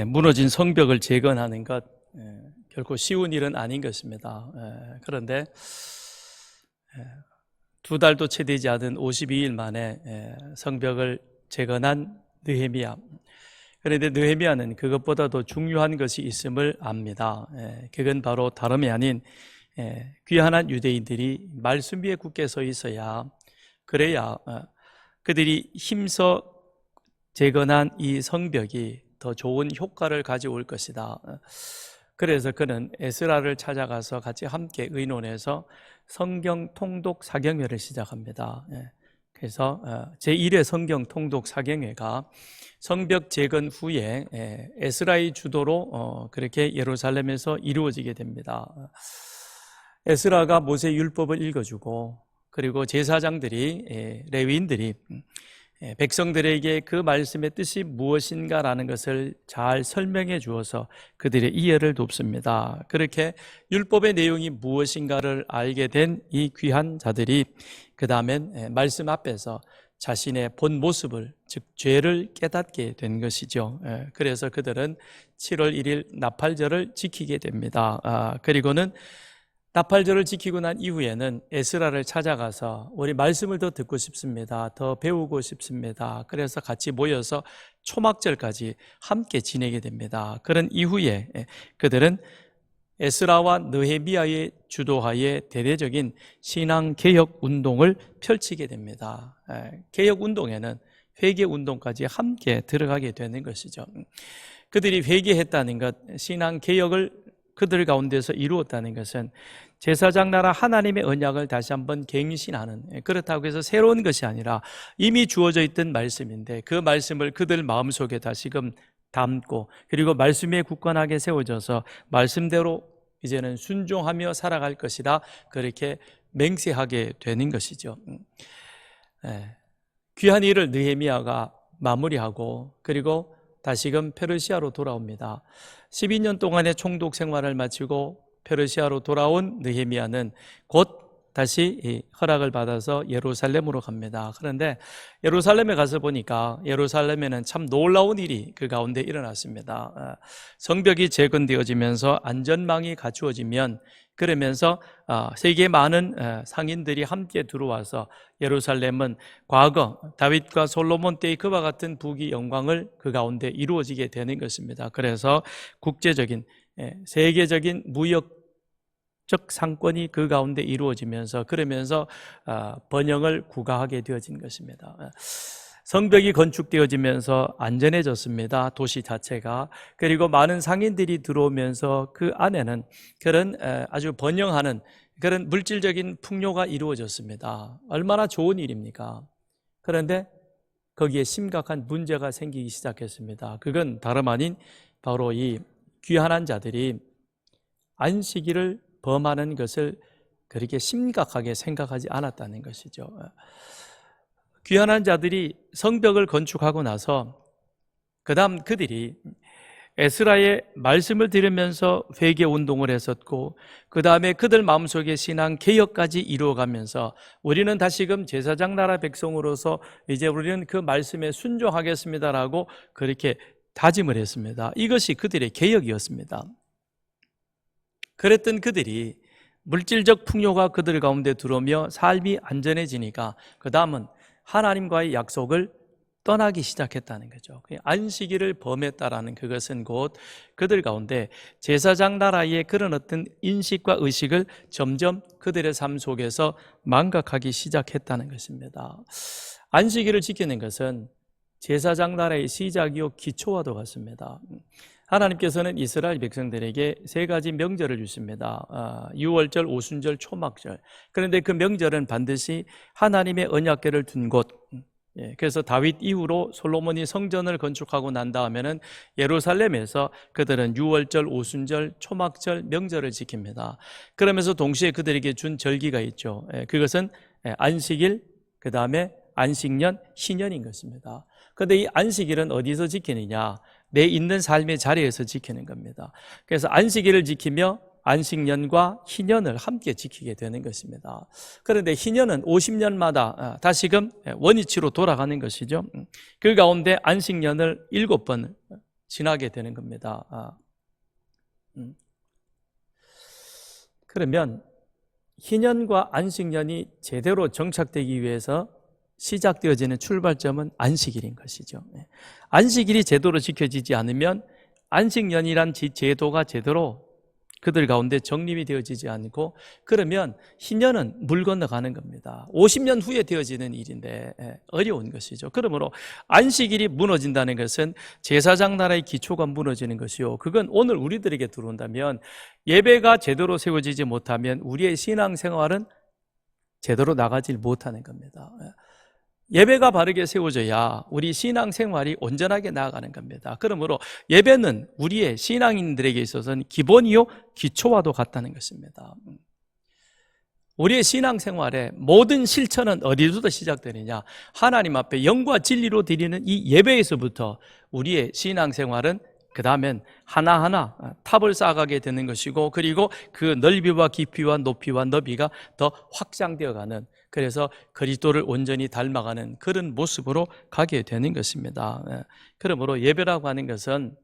무너진 성벽을 재건하는 것 결코 쉬운 일은 아닌 것입니다. 그런데 2달도 채 되지 않은 52일 만에 성벽을 재건한 느헤미야. 그런데 느헤미야는 그것보다도 중요한 것이 있음을 압니다. 그건 바로 다름이 아닌 귀환한 유대인들이 말씀 위에 굳게 서 있어야, 그래야 그들이 힘써 재건한 이 성벽이 더 좋은 효과를 가져올 것이다. 그래서 그는 에스라를 찾아가서 같이 함께 의논해서 성경 통독 사경회를 시작합니다. 그래서 제1회 성경 통독 사경회가 성벽 재건 후에 에스라의 주도로 그렇게 예루살렘에서 이루어지게 됩니다. 에스라가 모세 율법을 읽어주고, 그리고 제사장들이, 레위인들이 백성들에게 그 말씀의 뜻이 무엇인가라는 것을 잘 설명해 주어서 그들의 이해를 돕습니다. 그렇게 율법의 내용이 무엇인가를 알게 된 이 귀한 자들이 그 다음엔 말씀 앞에서 자신의 본 모습을, 즉 죄를 깨닫게 된 것이죠. 그래서 그들은 7월 1일 나팔절을 지키게 됩니다. 그리고는 나팔절을 지키고 난 이후에는 에스라를 찾아가서 우리 말씀을 더 듣고 싶습니다. 더 배우고 싶습니다. 그래서 같이 모여서 초막절까지 함께 지내게 됩니다. 그런 이후에 그들은 에스라와 느헤미야의 주도하에 대대적인 신앙개혁 운동을 펼치게 됩니다. 개혁 운동에는 회개 운동까지 함께 들어가게 되는 것이죠. 그들이 회개했다는 것, 신앙개혁을 그들 가운데서 이루었다는 것은 제사장 나라 하나님의 언약을 다시 한번 갱신하는, 그렇다고 해서 새로운 것이 아니라 이미 주어져 있던 말씀인데 그 말씀을 그들 마음속에 다시금 담고, 그리고 말씀에 굳건하게 세워져서 말씀대로 이제는 순종하며 살아갈 것이다, 그렇게 맹세하게 되는 것이죠. 귀한 일을 느헤미야가 마무리하고 그리고 다시금 페르시아로 돌아옵니다. 12년 동안의 총독 생활을 마치고 페르시아로 돌아온 느헤미야는 곧 다시 허락을 받아서 예루살렘으로 갑니다. 그런데 예루살렘에 가서 보니까 예루살렘에는 참 놀라운 일이 그 가운데 일어났습니다. 성벽이 재건되어지면서 안전망이 갖추어지면, 그러면서 세계 많은 상인들이 함께 들어와서 예루살렘은 과거 다윗과 솔로몬 때의 그와 같은 부귀 영광을 그 가운데 이루어지게 되는 것입니다. 그래서 국제적인, 세계적인 무역적 상권이 그 가운데 이루어지면서, 그러면서 번영을 구가하게 되어진 것입니다. 성벽이 건축되어지면서 안전해졌습니다. 도시 자체가. 그리고 많은 상인들이 들어오면서 그 안에는 그런 아주 번영하는 그런 물질적인 풍요가 이루어졌습니다. 얼마나 좋은 일입니까? 그런데 거기에 심각한 문제가 생기기 시작했습니다. 그건 다름 아닌 바로 이 귀환한 자들이 안식일을 범하는 것을 그렇게 심각하게 생각하지 않았다는 것이죠. 귀환한 자들이 성벽을 건축하고 나서 그 다음 그들이 에스라의 말씀을 들으면서 회개 운동을 했었고, 그 다음에 그들 마음속에 신앙 개혁까지 이루어가면서 우리는 다시금 제사장 나라 백성으로서 이제 우리는 그 말씀에 순종하겠습니다라고 그렇게 다짐을 했습니다. 이것이 그들의 개혁이었습니다. 그랬던 그들이 물질적 풍요가 그들 가운데 들어오며 삶이 안전해지니까 그 다음은 하나님과의 약속을 떠나기 시작했다는 거죠. 안식일을 범했다라는 그것은 곧 그들 가운데 제사장 나라의 그런 어떤 인식과 의식을 점점 그들의 삶 속에서 망각하기 시작했다는 것입니다. 안식일을 지키는 것은 제사장 나라의 시작이요 기초와도 같습니다. 하나님께서는 이스라엘 백성들에게 3가지 명절을 주십니다. 유월절, 오순절, 초막절. 그런데 그 명절은 반드시 하나님의 언약궤를 둔 곳, 그래서 다윗 이후로 솔로몬이 성전을 건축하고 난 다음에는 예루살렘에서 그들은 유월절, 오순절, 초막절, 명절을 지킵니다. 그러면서 동시에 그들에게 준 절기가 있죠. 그것은 안식일, 그 다음에 안식년, 희년인 것입니다. 그런데 이 안식일은 어디서 지키느냐? 내 있는 삶의 자리에서 지키는 겁니다. 그래서 안식일을 지키며 안식년과 희년을 함께 지키게 되는 것입니다. 그런데 희년은 50년마다 다시금 원위치로 돌아가는 것이죠. 그 가운데 안식년을 7번 지나게 되는 겁니다. 그러면 희년과 안식년이 제대로 정착되기 위해서 시작되어지는 출발점은 안식일인 것이죠. 안식일이 제대로 지켜지지 않으면 안식년이란 제도가 제대로 그들 가운데 정립이 되어지지 않고, 그러면 희년은 물 건너가는 겁니다. 50년 후에 되어지는 일인데 어려운 것이죠. 그러므로 안식일이 무너진다는 것은 제사장 나라의 기초가 무너지는 것이요, 그건 오늘 우리들에게 들어온다면 예배가 제대로 세워지지 못하면 우리의 신앙생활은 제대로 나가질 못하는 겁니다. 예배가 바르게 세워져야 우리 신앙생활이 온전하게 나아가는 겁니다. 그러므로 예배는 우리의 신앙인들에게 있어서는 기본이요 기초와도 같다는 것입니다. 우리의 신앙생활의 모든 실천은 어디서부터 시작되느냐? 하나님 앞에 영과 진리로 드리는 이 예배에서부터 우리의 신앙생활은 그 다음엔 하나하나 탑을 쌓아가게 되는 것이고, 그리고 그 넓이와 깊이와 높이와 너비가 더 확장되어가는, 그래서 그리스도를 온전히 닮아가는 그런 모습으로 가게 되는 것입니다. 그러므로 예배라고 하는 것은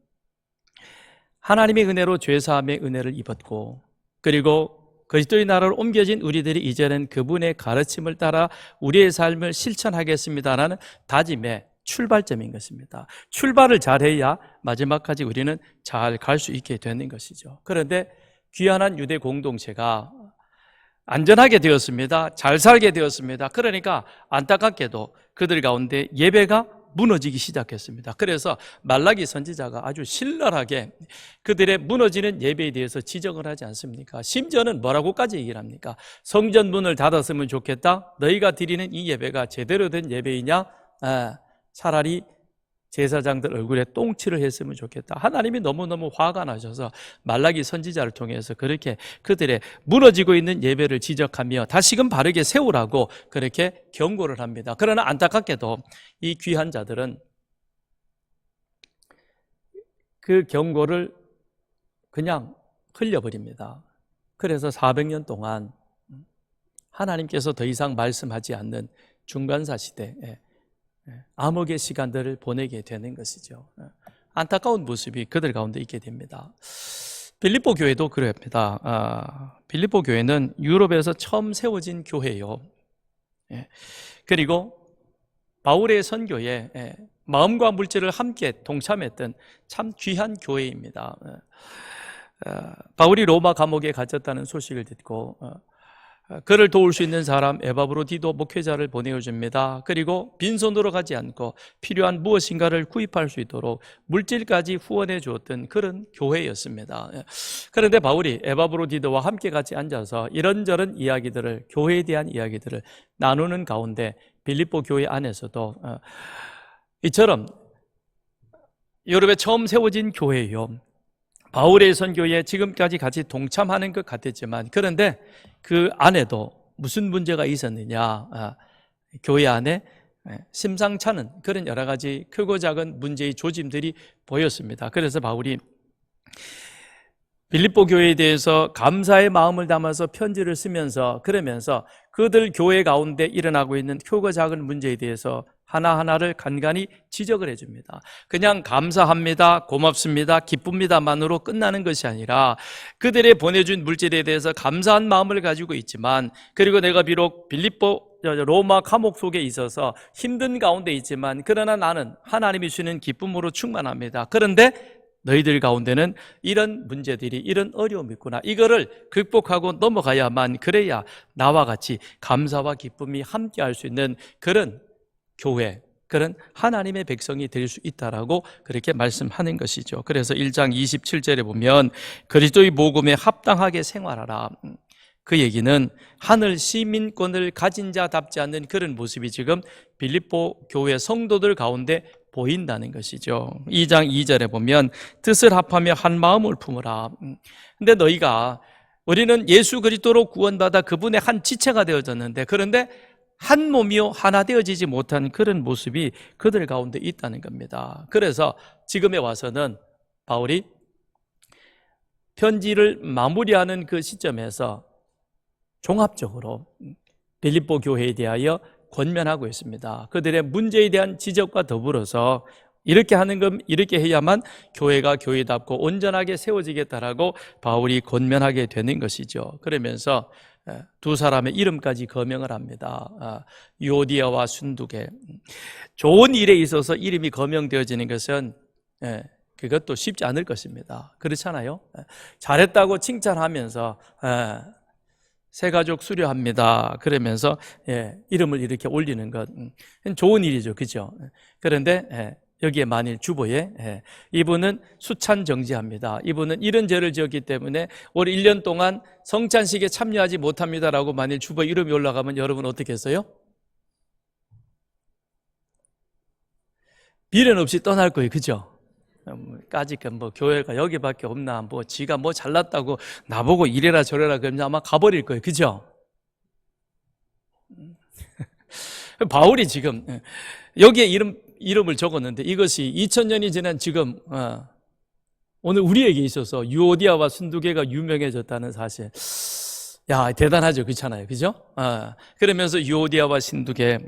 하나님의 은혜로 죄사함의 은혜를 입었고, 그리고 그리스도의 나라로 옮겨진 우리들이 이제는 그분의 가르침을 따라 우리의 삶을 실천하겠습니다라는 다짐의 출발점인 것입니다. 출발을 잘해야 마지막까지 우리는 잘 갈 수 있게 되는 것이죠. 그런데 귀환한 유대 공동체가 안전하게 되었습니다. 잘 살게 되었습니다. 그러니까 안타깝게도 그들 가운데 예배가 무너지기 시작했습니다. 그래서 말라기 선지자가 아주 신랄하게 그들의 무너지는 예배에 대해서 지적을 하지 않습니까? 심지어는 뭐라고까지 얘기를 합니까? 성전 문을 닫았으면 좋겠다. 너희가 드리는 이 예배가 제대로 된 예배이냐? 차라리 제사장들 얼굴에 똥칠을 했으면 좋겠다. 하나님이 너무너무 화가 나셔서 말라기 선지자를 통해서 그렇게 그들의 무너지고 있는 예배를 지적하며 다시금 바르게 세우라고 그렇게 경고를 합니다. 그러나 안타깝게도 이 귀한 자들은 그 경고를 그냥 흘려버립니다. 그래서 400년 동안 하나님께서 더 이상 말씀하지 않는 중간사 시대에 암흑의 시간들을 보내게 되는 것이죠. 안타까운 모습이 그들 가운데 있게 됩니다. 빌립보 교회도 그럽니다. 빌립보 교회는 유럽에서 처음 세워진 교회예요. 그리고 바울의 선교에 마음과 물질을 함께 동참했던 참 귀한 교회입니다. 바울이 로마 감옥에 갇혔다는 소식을 듣고 그를 도울 수 있는 사람 에바브로디도 목회자를 보내줍니다. 그리고 빈손으로 가지 않고 필요한 무엇인가를 구입할 수 있도록 물질까지 후원해 주었던 그런 교회였습니다. 그런데 바울이 에바브로디도와 함께 같이 앉아서 이런저런 이야기들을, 교회에 대한 이야기들을 나누는 가운데 빌립보 교회 안에서도 이처럼 유럽에 처음 세워진 교회요, 바울의 선교에 지금까지 같이 동참하는 것 같았지만, 그런데 그 안에도 무슨 문제가 있었느냐? 교회 안에 심상찮은 그런 여러 가지 크고 작은 문제의 조짐들이 보였습니다. 그래서 바울이 빌립보 교회에 대해서 감사의 마음을 담아서 편지를 쓰면서, 그러면서 그들 교회 가운데 일어나고 있는 크고 작은 문제에 대해서 하나하나를 간간히 지적을 해줍니다. 그냥 감사합니다, 고맙습니다, 기쁩니다만으로 끝나는 것이 아니라 그들의 보내준 물질에 대해서 감사한 마음을 가지고 있지만, 그리고 내가 비록 빌립보 로마 감옥 속에 있어서 힘든 가운데 있지만 그러나 나는 하나님이 주시는 기쁨으로 충만합니다. 그런데 너희들 가운데는 이런 문제들이, 이런 어려움이 있구나. 이거를 극복하고 넘어가야만, 그래야 나와 같이 감사와 기쁨이 함께할 수 있는 그런 교회, 그런 하나님의 백성이 될 수 있다라고 그렇게 말씀하는 것이죠. 그래서 1장 27절에 보면 그리스도의 복음에 합당하게 생활하라. 그 얘기는 하늘 시민권을 가진 자답지 않는 그런 모습이 지금 빌립보 교회 성도들 가운데 보인다는 것이죠. 2장 2절에 보면 뜻을 합하며 한 마음을 품으라. 근데 너희가, 우리는 예수 그리스도로 구원받아 그분의 한 지체가 되어졌는데, 그런데 한 몸이요 하나 되어지지 못한 그런 모습이 그들 가운데 있다는 겁니다. 그래서 지금에 와서는 바울이 편지를 마무리하는 그 시점에서 종합적으로 빌립보 교회에 대하여 권면하고 있습니다. 그들의 문제에 대한 지적과 더불어서 이렇게 해야만 교회가 교회답고 온전하게 세워지겠다라고 바울이 권면하게 되는 것이죠. 그러면서 두 사람의 이름까지 거명을 합니다. 유오디아와 순두계. 좋은 일에 있어서 이름이 거명되어지는 것은 그것도 쉽지 않을 것입니다. 그렇잖아요. 잘했다고 칭찬하면서 새가족 수료합니다 그러면서 이름을 이렇게 올리는 것 좋은 일이죠, 그죠? 그런데 여기에 만일 주보에 이분은 수찬정지합니다. 이분은 이런 죄를 지었기 때문에 올 1년 동안 성찬식에 참여하지 못합니다라고 만일 주보에 이름이 올라가면 여러분 어떻게 했어요? 미련 없이 떠날 거예요, 그죠? 까짓 뭐 교회가 여기밖에 없나, 뭐 지가 뭐 잘났다고 나보고 이래라 저래라 그러면 아마 가버릴 거예요, 그죠? 바울이 지금 여기에 이름을 적었는데 이것이 2000년이 지난 지금 오늘 우리에게 있어서 유오디아와 순두계가 유명해졌다는 사실, 야 대단하죠, 그렇잖아요, 그죠? 그러면서 유오디아와 순두계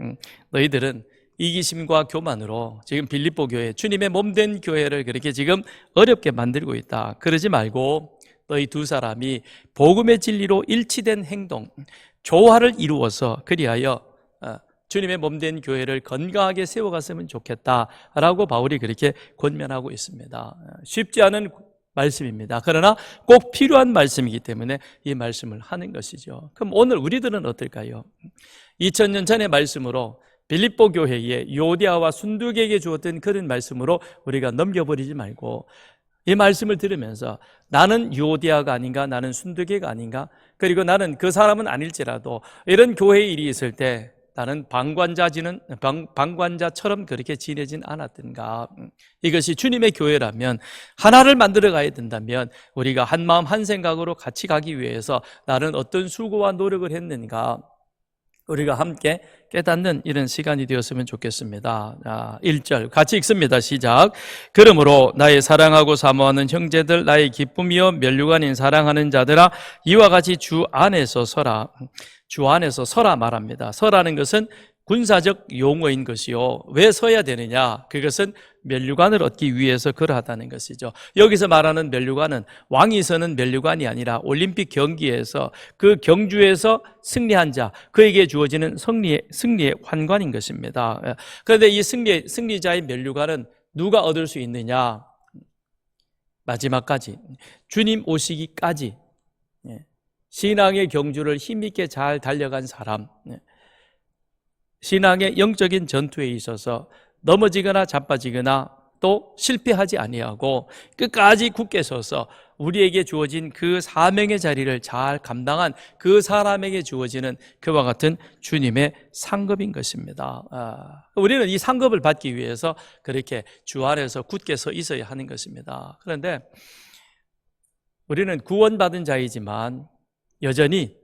너희들은 이기심과 교만으로 지금 빌립보 교회, 주님의 몸된 교회를 그렇게 지금 어렵게 만들고 있다. 그러지 말고 너희 두 사람이 복음의 진리로 일치된 행동, 조화를 이루어서 그리하여 주님의 몸된 교회를 건강하게 세워갔으면 좋겠다라고 바울이 그렇게 권면하고 있습니다. 쉽지 않은 말씀입니다. 그러나 꼭 필요한 말씀이기 때문에 이 말씀을 하는 것이죠. 그럼 오늘 우리들은 어떨까요? 2000년 전의 말씀으로 빌립보 교회에 유오디아와 순두계에게 주었던 그런 말씀으로 우리가 넘겨버리지 말고 이 말씀을 들으면서 나는 유오디아가 아닌가, 나는 순두계가 아닌가, 그리고 나는 그 사람은 아닐지라도 이런 교회 일이 있을 때 나는 방관자처럼 그렇게 지내진 않았던가. 이것이 주님의 교회라면, 하나를 만들어 가야 된다면 우리가 한 마음 한 생각으로 같이 가기 위해서 나는 어떤 수고와 노력을 했는가, 우리가 함께 깨닫는 이런 시간이 되었으면 좋겠습니다. 1절 같이 읽습니다. 시작. 그러므로 나의 사랑하고 사모하는 형제들, 나의 기쁨이요 면류관인 사랑하는 자들아, 이와 같이 주 안에서 서라. 주 안에서 서라 말합니다. 서라는 것은 군사적 용어인 것이요. 왜 서야 되느냐? 그것은 면류관을 얻기 위해서 그러하다는 것이죠. 여기서 말하는 면류관은 왕이 서는 면류관이 아니라 올림픽 경기에서 그 경주에서 승리한 자, 그에게 주어지는 승리의 환관인 것입니다. 그런데 이 승리자의 면류관은 누가 얻을 수 있느냐? 마지막까지, 주님 오시기까지 신앙의 경주를 힘있게 잘 달려간 사람, 신앙의 영적인 전투에 있어서 넘어지거나 자빠지거나 또 실패하지 아니하고 끝까지 굳게 서서 우리에게 주어진 그 사명의 자리를 잘 감당한 그 사람에게 주어지는 그와 같은 주님의 상급인 것입니다. 우리는 이 상급을 받기 위해서 그렇게 주 안에서 굳게 서 있어야 하는 것입니다. 그런데 우리는 구원받은 자이지만 여전히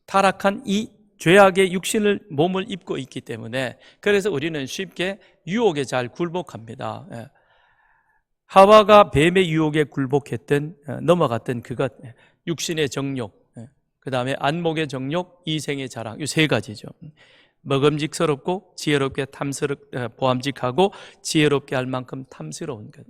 타락한 이 죄악의 몸을 입고 있기 때문에, 그래서 우리는 쉽게 유혹에 잘 굴복합니다. 하와가 뱀의 유혹에 굴복했던, 넘어갔던 그것, 육신의 정욕, 그 다음에 안목의 정욕, 이생의 자랑, 이 세 가지죠. 먹음직스럽고 지혜롭게 보암직하고 지혜롭게 할 만큼 탐스러운 것.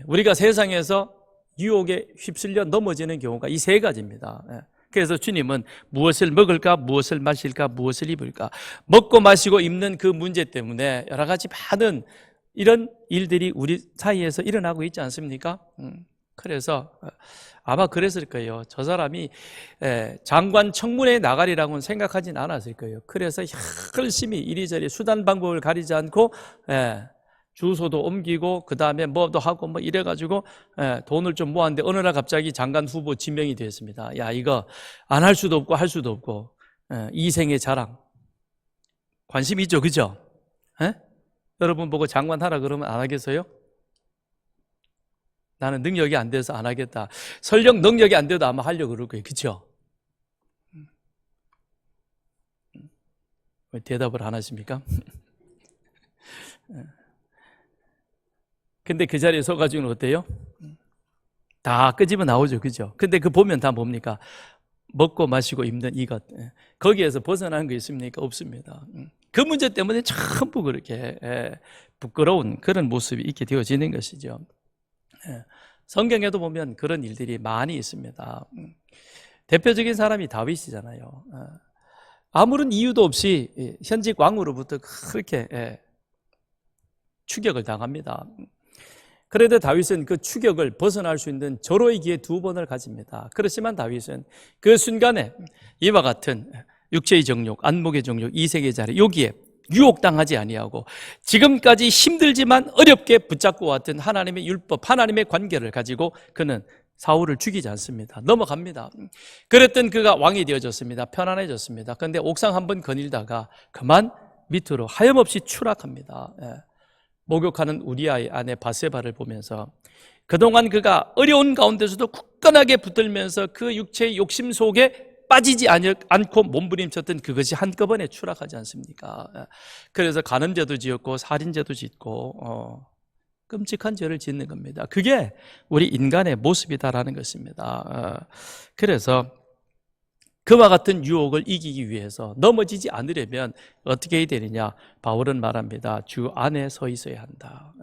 우리가 세상에서 유혹에 휩쓸려 넘어지는 경우가 이 세 가지입니다. 그래서 주님은 무엇을 먹을까, 무엇을 마실까, 무엇을 입을까, 먹고 마시고 입는 그 문제 때문에 여러 가지 많은 이런 일들이 우리 사이에서 일어나고 있지 않습니까? 그래서 아마 그랬을 거예요. 저 사람이 장관 청문회에 나가리라고는 생각하진 않았을 거예요. 그래서 열심히 이리저리 수단 방법을 가리지 않고 주소도 옮기고 그 다음에 뭐도 하고 뭐 이래가지고 돈을 좀 모았는데 어느 날 갑자기 장관 후보 지명이 됐습니다. 야, 이거 안 할 수도 없고 할 수도 없고 이생의 자랑, 관심 있죠, 그죠? 여러분 보고 장관 하라 그러면 안 하겠어요? 나는 능력이 안 돼서 안 하겠다. 설령 능력이 안 돼도 아마 하려고 그럴 거예요, 그죠? 왜 대답을 안 하십니까? 근데 그 자리에 서가지고는 어때요? 다 끄집어 나오죠, 그죠? 근데 그 보면 다 뭡니까? 먹고 마시고 입는 이것, 거기에서 벗어나는 거 있습니까? 없습니다. 그 문제 때문에 전부 그렇게 부끄러운 그런 모습이 있게 되어지는 것이죠. 성경에도 보면 그런 일들이 많이 있습니다. 대표적인 사람이 다윗이잖아요. 아무런 이유도 없이 현직 왕으로부터 그렇게 추격을 당합니다. 그런데 다윗은 그 추격을 벗어날 수 있는 절호의 기회 2번을 가집니다. 그렇지만 다윗은 그 순간에 이와 같은 육체의 정욕, 안목의 정욕, 이색의 자리, 여기에 유혹당하지 아니하고 지금까지 힘들지만 어렵게 붙잡고 왔던 하나님의 율법, 하나님의 관계를 가지고 그는 사울을 죽이지 않습니다. 넘어갑니다. 그랬던 그가 왕이 되어졌습니다. 편안해졌습니다. 그런데 옥상 한번 거닐다가 그만 밑으로 하염없이 추락합니다. 목욕하는 우리아의 아내 바세바를 보면서 그동안 그가 어려운 가운데서도 굳건하게 붙들면서 그 육체의 욕심 속에 빠지지 않고 몸부림쳤던 그것이 한꺼번에 추락하지 않습니까? 그래서 간음죄도 지었고 살인죄도 짓고 끔찍한 죄를 짓는 겁니다. 그게 우리 인간의 모습이다라는 것입니다. 그래서 그와 같은 유혹을 이기기 위해서 넘어지지 않으려면 어떻게 해야 되느냐? 바울은 말합니다. 주 안에 서 있어야 한다.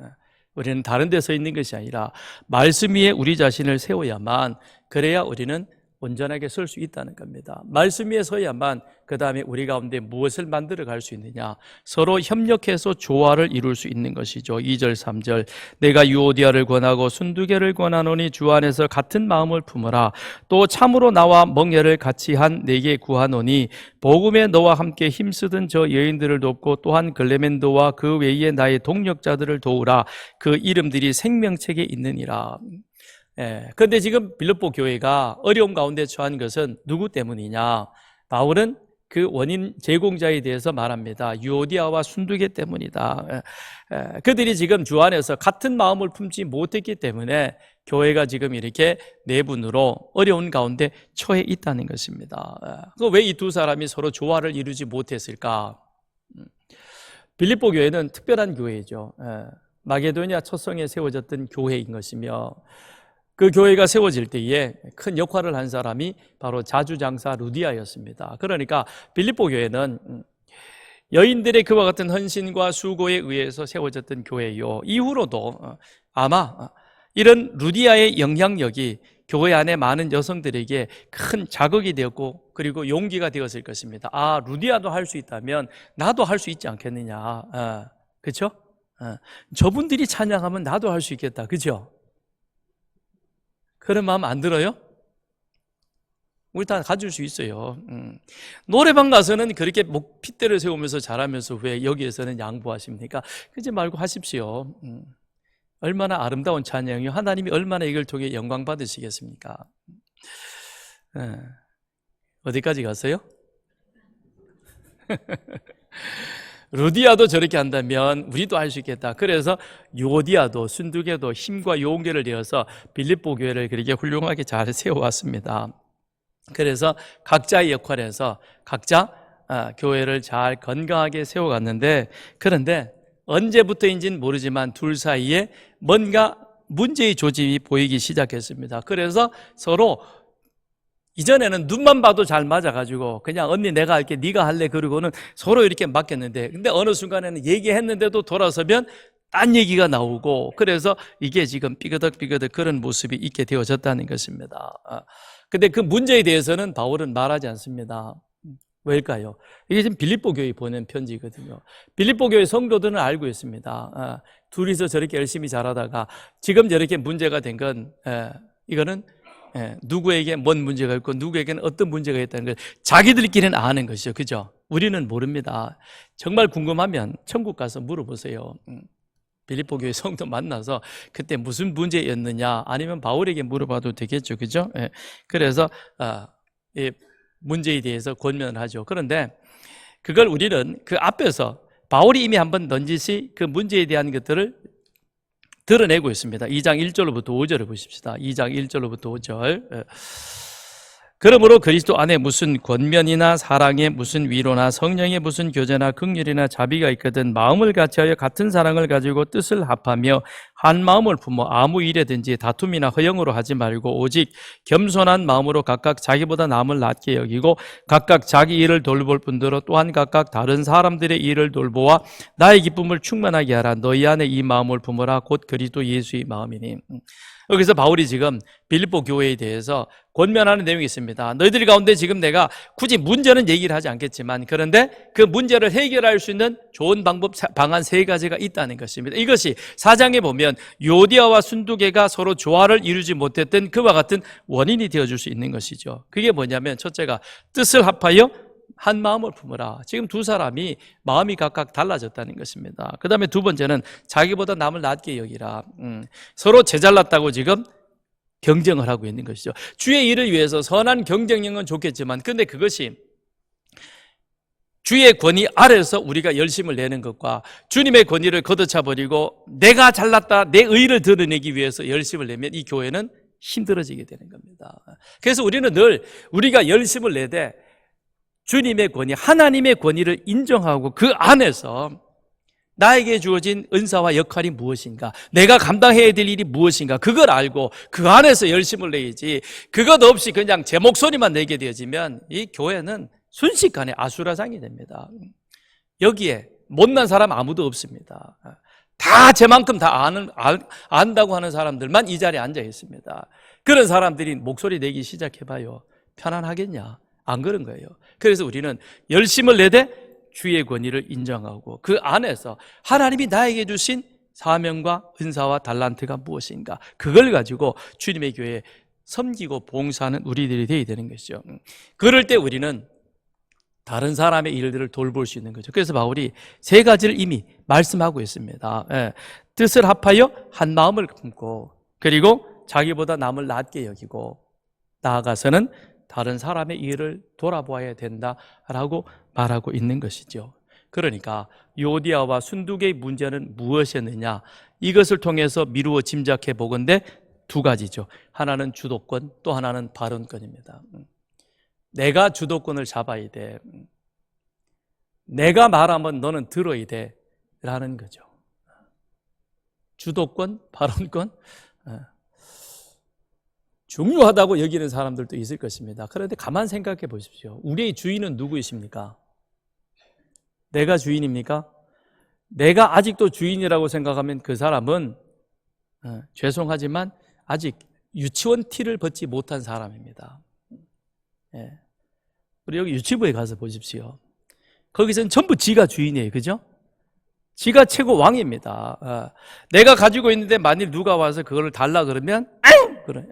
우리는 다른 데 서 있는 것이 아니라 말씀 위에 우리 자신을 세워야만, 그래야 우리는 온전하게 설 수 있다는 겁니다. 말씀 위에 서야만 그 다음에 우리 가운데 무엇을 만들어 갈 수 있느냐? 서로 협력해서 조화를 이룰 수 있는 것이죠. 2절 3절 내가 유오디아를 권하고 순두개를 권하노니 주 안에서 같은 마음을 품으라. 또 참으로 나와 멍에를 같이 한 내게 구하노니 복음에 너와 함께 힘쓰던 저 여인들을 돕고 또한 글레멘도와 그 외에 나의 동력자들을 도우라. 그 이름들이 생명책에 있느니라. 그런데 지금 빌립보 교회가 어려움 가운데 처한 것은 누구 때문이냐? 바울은 그 원인 제공자에 대해서 말합니다. 유오디아와 순두개 때문이다. 그들이 지금 주 안에서 같은 마음을 품지 못했기 때문에 교회가 지금 이렇게 내분으로 어려운 가운데 처해 있다는 것입니다. 왜 이 두 사람이 서로 조화를 이루지 못했을까? 빌립보 교회는 특별한 교회죠. 마게도니아 첫성에 세워졌던 교회인 것이며, 그 교회가 세워질 때에 큰 역할을 한 사람이 바로 자주장사 루디아였습니다. 그러니까 빌립보 교회는 여인들의 그와 같은 헌신과 수고에 의해서 세워졌던 교회요, 이후로도 아마 이런 루디아의 영향력이 교회 안에 많은 여성들에게 큰 자극이 되었고, 그리고 용기가 되었을 것입니다. 아, 루디아도 할 수 있다면 나도 할 수 있지 않겠느냐. 그렇죠? 저분들이 찬양하면 나도 할 수 있겠다. 그렇죠? 그런 마음 안 들어요? 우리 다 가질 수 있어요. 노래방 가서는 그렇게 핏대를 세우면서 잘하면서 왜 여기에서는 양보하십니까? 그러지 말고 하십시오. 얼마나 아름다운 찬양이요. 하나님이 얼마나 이걸 통해 영광 받으시겠습니까? 어디까지 갔어요? 루디아도 저렇게 한다면 우리도 할 수 있겠다. 그래서 유오디아도 순두개도 힘과 용기를 내어서 빌립보 교회를 그렇게 훌륭하게 잘 세워왔습니다. 그래서 각자의 역할에서 각자 교회를 잘 건강하게 세워갔는데, 그런데 언제부터인지는 모르지만 둘 사이에 뭔가 문제의 조짐이 보이기 시작했습니다. 그래서 서로 이전에는 눈만 봐도 잘 맞아가지고 그냥 언니 내가 할게 네가 할래 그러고는 서로 이렇게 맡겼는데, 근데 어느 순간에는 얘기했는데도 돌아서면 딴 얘기가 나오고, 그래서 이게 지금 삐그덕삐그덕 그런 모습이 있게 되어졌다는 것입니다. 근데 그 문제에 대해서는 바울은 말하지 않습니다. 왜일까요? 이게 지금 빌립보 교회 보낸 편지거든요. 빌립보 교회 성도들은 알고 있습니다. 둘이서 저렇게 열심히 잘하다가 지금 저렇게 문제가 된 건 이거는 누구에게 뭔 문제가 있고 누구에게는 어떤 문제가 있다는 걸 자기들끼리는 아는 것이죠. 그죠? 우리는 모릅니다. 정말 궁금하면 천국 가서 물어보세요. 빌립보 교회 성도 만나서 그때 무슨 문제였느냐, 아니면 바울에게 물어봐도 되겠죠. 그죠? 그래서 이 문제에 대해서 권면을 하죠. 그런데 그걸 우리는 그 앞에서 바울이 이미 한번 넌지시 그 문제에 대한 것들을 드러내고 있습니다. 2장 1절로부터 5절을 보십시다. 2장 1절로부터 5절. 그러므로 그리스도 안에 무슨 권면이나 사랑에 무슨 위로나 성령의 무슨 교제나 긍휼이나 자비가 있거든 마음을 같이하여 같은 사랑을 가지고 뜻을 합하며 한 마음을 품어 아무 일에든지 다툼이나 허영으로 하지 말고 오직 겸손한 마음으로 각각 자기보다 남을 낮게 여기고 각각 자기 일을 돌볼 뿐더러 또한 각각 다른 사람들의 일을 돌보아 나의 기쁨을 충만하게 하라. 너희 안에 이 마음을 품어라. 곧 그리스도 예수의 마음이니. 여기서 바울이 지금 빌립보 교회에 대해서 권면하는 내용이 있습니다. 너희들 가운데 지금 내가 굳이 문제는 얘기를 하지 않겠지만 그런데 그 문제를 해결할 수 있는 좋은 방안 세 가지가 있다는 것입니다. 이것이 4장에 보면 요디아와 순두개가 서로 조화를 이루지 못했던 그와 같은 원인이 되어줄 수 있는 것이죠. 그게 뭐냐면 첫째가 뜻을 합하여 한 마음을 품으라. 지금 두 사람이 마음이 각각 달라졌다는 것입니다. 그 다음에 두 번째는 자기보다 남을 낮게 여기라. 서로 제잘났다고 지금 경쟁을 하고 있는 것이죠. 주의 일을 위해서 선한 경쟁력은 좋겠지만 근데 그것이 주의 권위 아래서 우리가 열심을 내는 것과 주님의 권위를 걷어차버리고 내가 잘났다, 내 의의를 드러내기 위해서 열심을 내면 이 교회는 힘들어지게 되는 겁니다. 그래서 우리는 늘 우리가 열심을 내되 주님의 권위, 하나님의 권위를 인정하고 그 안에서 나에게 주어진 은사와 역할이 무엇인가, 내가 감당해야 될 일이 무엇인가, 그걸 알고 그 안에서 열심을 내야지 그것 없이 그냥 제 목소리만 내게 되어지면 이 교회는 순식간에 아수라장이 됩니다. 여기에 못난 사람 아무도 없습니다. 다 제만큼 다 안다고 하는 사람들만 이 자리에 앉아 있습니다. 그런 사람들이 목소리 내기 시작해봐요. 편안하겠냐? 안 그런 거예요. 그래서 우리는 열심을 내되 주의 권위를 인정하고 그 안에서 하나님이 나에게 주신 사명과 은사와 달란트가 무엇인가, 그걸 가지고 주님의 교회에 섬기고 봉사하는 우리들이 되어야 되는 것이죠. 그럴 때 우리는 다른 사람의 일들을 돌볼 수 있는 거죠. 그래서 바울이 세 가지를 이미 말씀하고 있습니다. 뜻을 합하여 한 마음을 품고, 그리고 자기보다 남을 낮게 여기고, 나아가서는 다른 사람의 일을 돌아보아야 된다라고 말하고 있는 것이죠. 그러니까 요디아와 순두개의 문제는 무엇이었느냐, 이것을 통해서 미루어 짐작해 보건대 두 가지죠. 하나는 주도권, 또 하나는 발언권입니다. 내가 주도권을 잡아야 돼, 내가 말하면 너는 들어야 돼 라는 거죠. 주도권, 발언권, 중요하다고 여기는 사람들도 있을 것입니다. 그런데 가만 생각해 보십시오. 우리의 주인은 누구이십니까? 내가 주인입니까? 내가 아직도 주인이라고 생각하면 그 사람은 죄송하지만 아직 유치원 티를 벗지 못한 사람입니다. 우리 여기 유치부에 가서 보십시오. 거기서는 전부 지가 주인이에요. 그죠? 지가 최고 왕입니다. 내가 가지고 있는데 만일 누가 와서 그걸 달라 그러면 그래,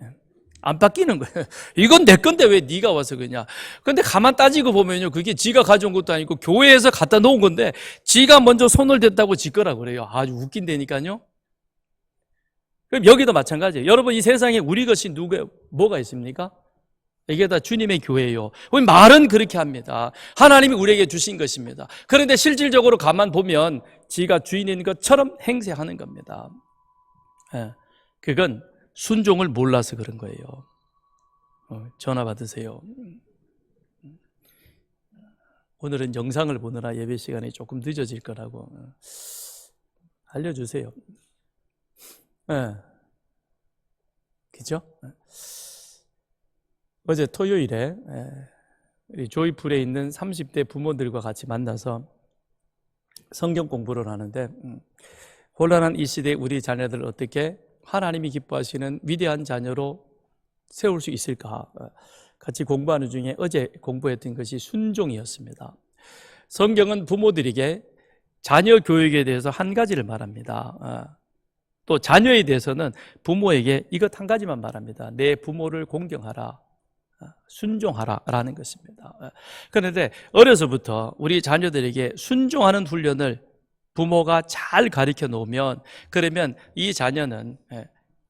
안 바뀌는 거예요. 이건 내 건데 왜 네가 와서 그러냐. 근데 가만 따지고 보면요, 그게 지가 가져온 것도 아니고 교회에서 갖다 놓은 건데 지가 먼저 손을 댔다고 지 거라 그래요. 아주 웃긴다니까요. 그럼 여기도 마찬가지예요. 여러분, 이 세상에 우리 것이 뭐가 있습니까? 이게 다 주님의 교회예요. 우리 말은 그렇게 합니다. 하나님이 우리에게 주신 것입니다. 그런데 실질적으로 가만 보면 지가 주인인 것처럼 행세하는 겁니다. 그건 순종을 몰라서 그런 거예요. 전화 받으세요. 오늘은 영상을 보느라 예배 시간이 조금 늦어질 거라고 알려주세요. 그죠? 어제 토요일에 우리 조이풀에 있는 30대 부모들과 같이 만나서 성경 공부를 하는데, 혼란한 이 시대에 우리 자녀들을 어떻게 하나님이 기뻐하시는 위대한 자녀로 세울 수 있을까? 같이 공부하는 중에 어제 공부했던 것이 순종이었습니다. 성경은 부모들에게 자녀 교육에 대해서 한 가지를 말합니다. 또 자녀에 대해서는 부모에게 이것 한 가지만 말합니다. 내 부모를 공경하라, 순종하라 라는 것입니다. 그런데 어려서부터 우리 자녀들에게 순종하는 훈련을 부모가 잘 가르쳐 놓으면, 그러면 이 자녀는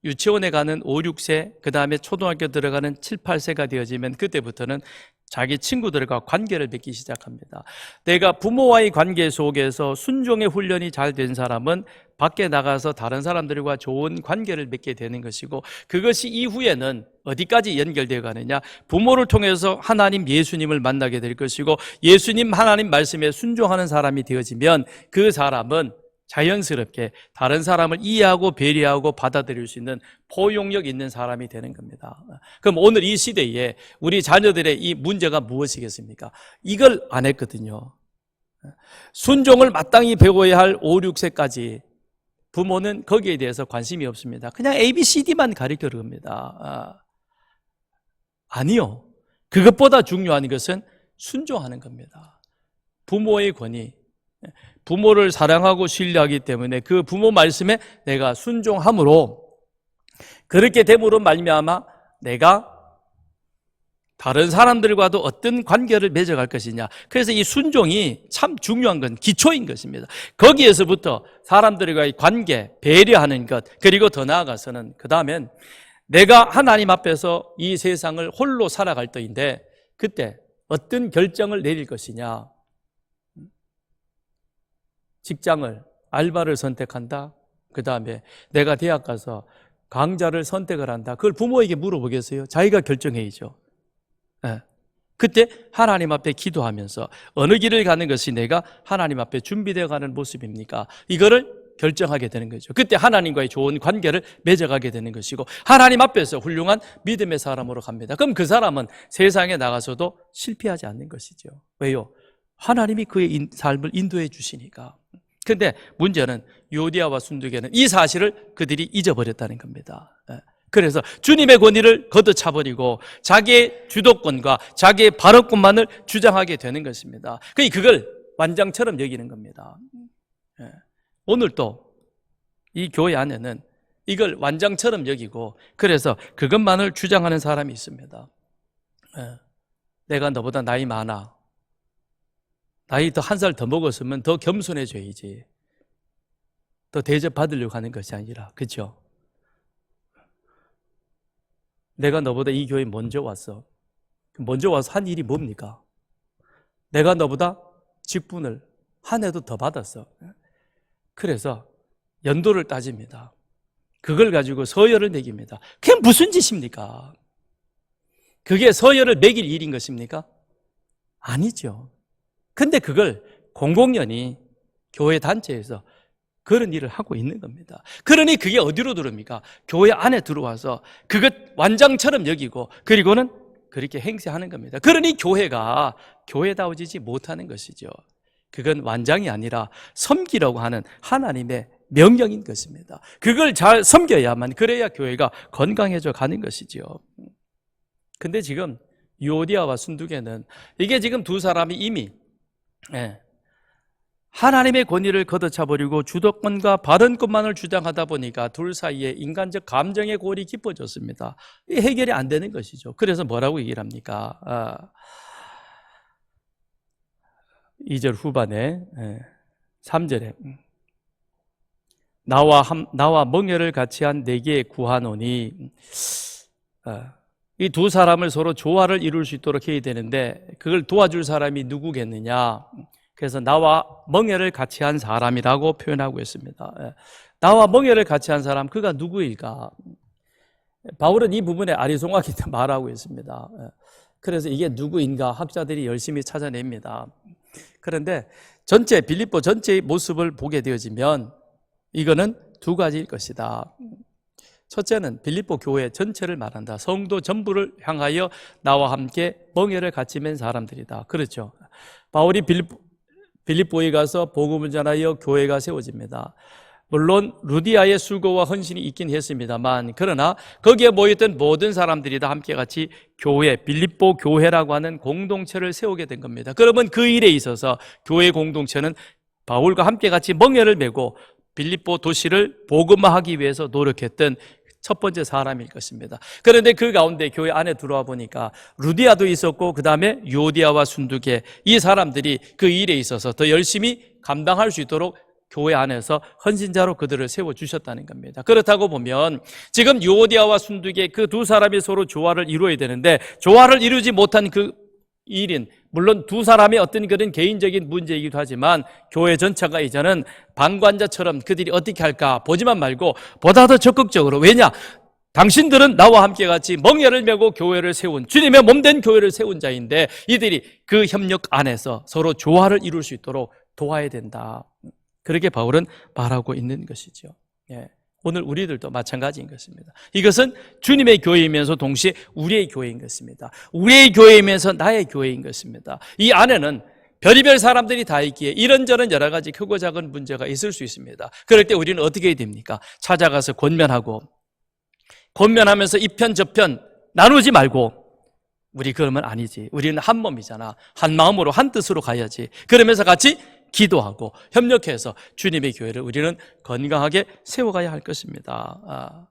유치원에 가는 5, 6세, 그 다음에 초등학교 들어가는 7, 8세가 되어지면 그때부터는 자기 친구들과 관계를 맺기 시작합니다. 내가 부모와의 관계 속에서 순종의 훈련이 잘 된 사람은 밖에 나가서 다른 사람들과 좋은 관계를 맺게 되는 것이고, 그것이 이후에는 어디까지 연결되어 가느냐, 부모를 통해서 하나님 예수님을 만나게 될 것이고, 예수님 하나님 말씀에 순종하는 사람이 되어지면 그 사람은 자연스럽게 다른 사람을 이해하고 배려하고 받아들일 수 있는 포용력 있는 사람이 되는 겁니다. 그럼 오늘 이 시대에 우리 자녀들의 이 문제가 무엇이겠습니까? 이걸 안 했거든요. 순종을 마땅히 배워야 할 5, 6세까지 부모는 거기에 대해서 관심이 없습니다. 그냥 ABCD만 가르쳐 겁니다. 아니요. 그것보다 중요한 것은 순종하는 겁니다. 부모의 권위, 부모를 사랑하고 신뢰하기 때문에 그 부모 말씀에 내가 순종함으로 그렇게 됨으로 말미암아 내가 다른 사람들과도 어떤 관계를 맺어갈 것이냐. 그래서 이 순종이 참 중요한 건 기초인 것입니다. 거기에서부터 사람들과의 관계, 배려하는 것, 그리고 더 나아가서는 그 다음엔 내가 하나님 앞에서 이 세상을 홀로 살아갈 때인데 그때 어떤 결정을 내릴 것이냐. 직장을, 알바를 선택한다. 그 다음에 내가 대학 가서 강좌를 선택을 한다. 그걸 부모에게 물어보겠어요? 자기가 결정해야죠. 그때 하나님 앞에 기도하면서 어느 길을 가는 것이 내가 하나님 앞에 준비되어 가는 모습입니까? 이거를 결정하게 되는 거죠. 그때 하나님과의 좋은 관계를 맺어가게 되는 것이고 하나님 앞에서 훌륭한 믿음의 사람으로 갑니다. 그럼 그 사람은 세상에 나가서도 실패하지 않는 것이죠. 왜요? 하나님이 그의 삶을 인도해 주시니까. 그런데 문제는 유오디아와 순두개는 이 사실을 그들이 잊어버렸다는 겁니다. 그래서 주님의 권위를 걷어차버리고 자기의 주도권과 자기의 발언권만을 주장하게 되는 것입니다. 그걸 완장처럼 여기는 겁니다. 오늘도 이 교회 안에는 이걸 완장처럼 여기고 그래서 그것만을 주장하는 사람이 있습니다. 내가 너보다 나이 많아. 나이 더 한 살 더 먹었으면 더 겸손해져야지. 더 대접받으려고 하는 것이 아니라, 그렇죠? 내가 너보다 이 교회에 먼저 왔어. 먼저 와서 한 일이 뭡니까? 내가 너보다 직분을 한 해도 더 받았어. 그래서 연도를 따집니다. 그걸 가지고 서열을 매깁니다. 그게 무슨 짓입니까? 그게 서열을 매길 일인 것입니까? 아니죠. 근데 그걸 공공연히 교회 단체에서 그런 일을 하고 있는 겁니다. 그러니 그게 어디로 들어옵니까? 교회 안에 들어와서 그것 완장처럼 여기고 그리고는 그렇게 행세하는 겁니다. 그러니 교회가 교회다워지지 못하는 것이죠. 그건 완장이 아니라 섬기라고 하는 하나님의 명령인 것입니다. 그걸 잘 섬겨야만 그래야 교회가 건강해져 가는 것이죠. 근데 지금 유오디아와 순두개는 이게 지금 두 사람이 이미 하나님의 권위를 걷어차버리고 주도권과 발언권만을 주장하다 보니까 둘 사이에 인간적 감정의 골이 깊어졌습니다. 해결이 안 되는 것이죠. 그래서 뭐라고 얘기를 합니까? 2절 후반에 3절에 나와 멍에를 같이 한 네게 구하노니 이 두 사람을 서로 조화를 이룰 수 있도록 해야 되는데 그걸 도와줄 사람이 누구겠느냐? 그래서 나와 멍에를 같이 한 사람이라고 표현하고 있습니다. 나와 멍에를 같이 한 사람, 그가 누구일까? 바울은 이 부분에 아리송하게 말하고 있습니다. 그래서 이게 누구인가 학자들이 열심히 찾아냅니다. 그런데 빌립보 전체의 모습을 보게 되어지면 이거는 두 가지일 것이다. 첫째는 빌립보 교회 전체를 말한다. 성도 전부를 향하여 나와 함께 멍에를 같이 맨 사람들이다. 그렇죠. 바울이 빌립보에 가서 복음을 전하여 교회가 세워집니다. 물론 루디아의 수고와 헌신이 있긴 했습니다만 그러나 거기에 모였던 모든 사람들이 다 함께 같이 빌립보 교회라고 하는 공동체를 세우게 된 겁니다. 그러면 그 일에 있어서 교회 공동체는 바울과 함께 같이 멍에를 메고 빌립보 도시를 복음화하기 위해서 노력했던 첫 번째 사람일 것입니다. 그런데 그 가운데 교회 안에 들어와 보니까 루디아도 있었고 그 다음에 유오디아와 순두개 이 사람들이 그 일에 있어서 더 열심히 감당할 수 있도록 교회 안에서 헌신자로 그들을 세워주셨다는 겁니다. 그렇다고 보면 지금 유오디아와 순두개 그 두 사람이 서로 조화를 이루어야 되는데 조화를 이루지 못한 그 일인 물론 두 사람의 어떤 그런 개인적인 문제이기도 하지만 교회 전체가 이제는 방관자처럼 그들이 어떻게 할까 보지만 말고 보다 더 적극적으로 왜냐? 당신들은 나와 함께 같이 멍에를 메고 교회를 세운 주님의 몸된 교회를 세운 자인데 이들이 그 협력 안에서 서로 조화를 이룰 수 있도록 도와야 된다. 그렇게 바울은 말하고 있는 것이죠. 예. 오늘 우리들도 마찬가지인 것입니다. 이것은 주님의 교회이면서 동시에 우리의 교회인 것입니다. 우리의 교회이면서 나의 교회인 것입니다. 이 안에는 별의별 사람들이 다 있기에 이런저런 여러 가지 크고 작은 문제가 있을 수 있습니다. 그럴 때 우리는 어떻게 해야 됩니까? 찾아가서 권면하면서 이편 저편 나누지 말고, 우리 그러면 아니지. 우리는 한 몸이잖아. 한 마음으로 한 뜻으로 가야지. 그러면서 같이 기도하고 협력해서 주님의 교회를 우리는 건강하게 세워가야 할 것입니다.